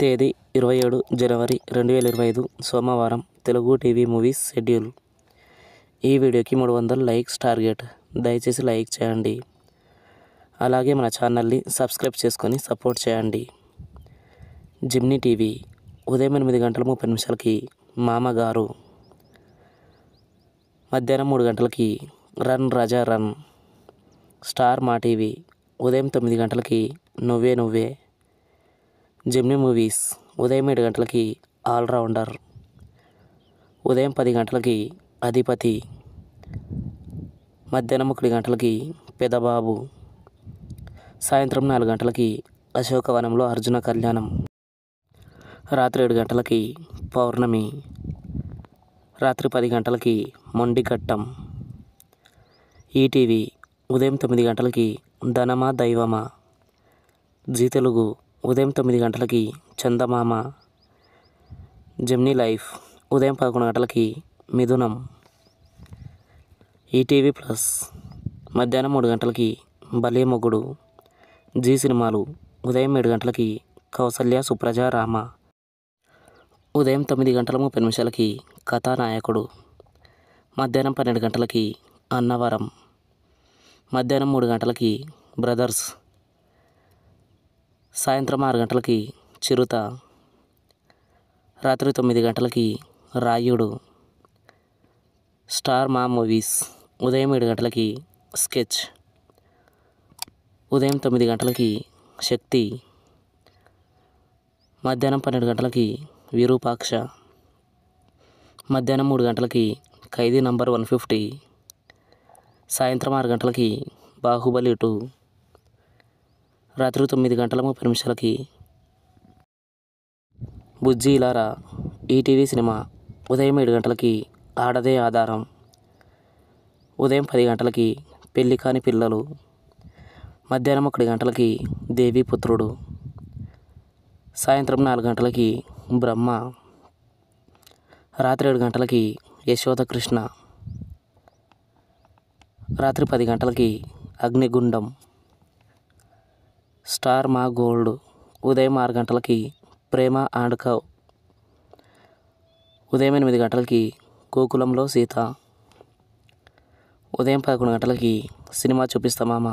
తేదీ 27 జనవరి 2025 సోమవారం. Telugu TV movies schedule. ఈ వీడియోకి 300 లైక్స్ టార్గెట్. దయచేసి లైక్ చేయండి. అలాగే మన ఛానల్ని సబ్స్క్రైబ్ చేసుకొని సపోర్ట్ చేయండి. జిమ్నీ టీవీ ఉదయం 8:30 మామగారు. మధ్యాహ్నం 3 రన్ రాజా రన్. స్టార్ మా టీవీ ఉదయం 9 నువ్వే నువ్వే. జిమ్నీ మూవీస్ ఉదయం 7 ఆల్రౌండర్. ఉదయం 10 అధిపతి. మధ్యాహ్నం 1 పెదబాబు. సాయంత్రం 4 అశోకవనంలో అర్జున కళ్యాణం. రాత్రి 7 పౌర్ణమి. రాత్రి 10 మొండిఘట్టం. ఈటీవీ ఉదయం 9 ధనమా దైవమా. జీ తెలుగు ఉదయం 9 చందమామ. జెమినీ లైఫ్ ఉదయం 11 మిథునం. ఈటీవీ ప్లస్ మధ్యాహ్నం 3 భలే మొగుడు. జీ సినిమాలు ఉదయం 7 కౌసల్య సుప్రజ రామ. ఉదయం 9:30 కథానాయకుడు. మధ్యాహ్నం 12 అన్నవరం. మధ్యాహ్నం 3 బ్రదర్స్. సాయంత్రం 6 చిరుత. రాత్రి 9 రాయుడు. స్టార్ మా మూవీస్ ఉదయం 7 స్కెచ్. ఉదయం 9 శక్తి. మధ్యాహ్నం 12 విరూపాక్ష. మధ్యాహ్నం 3 ఖైదీ నంబర్ 150. సాయంత్రం 6 బాహుబలి 2. రాత్రి 9:30 బుజ్జి ఇలారా. ఈటీవీ సినిమా ఉదయం 7 ఆడదే ఆధారం. ఉదయం 10 పెళ్లి కాని పిల్లలు. మధ్యాహ్నం 1 దేవీపుత్రుడు. సాయంత్రం 4 బ్రహ్మ. రాత్రి 7 యశోద కృష్ణ. రాత్రి 10 అగ్నిగుండం. స్టార్ మా గోల్డ్ ఉదయం 6 ప్రేమ అండ్ కవ్. ఉదయం 8 గోకులంలో సీత. ఉదయం 11 సినిమా చూపిస్తా మామ.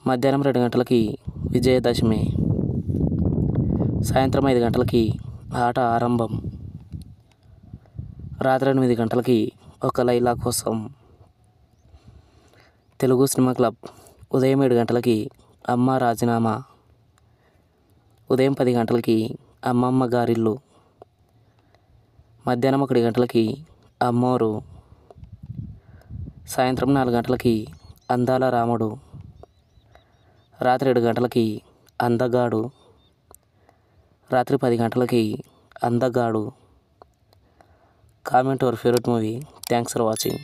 మధ్యాహ్నం 2 విజయదశమి. సాయంత్రం 5 ఆట ఆరంభం. రాత్రి 8 ఒక లైలా కోసం. తెలుగు సినిమా క్లబ్ ఉదయం 7 అమ్మ రాజీనామా. ఉదయం 10 అమ్మమ్మ గారిల్లు. మధ్యాహ్నం 1 అమ్మోరు. సాయంత్రం 4 అందాల రాముడు. రాత్రి 7 అందగాడు. రాత్రి 10 అందగాడు. Comment your favourite movie. Thanks for watching.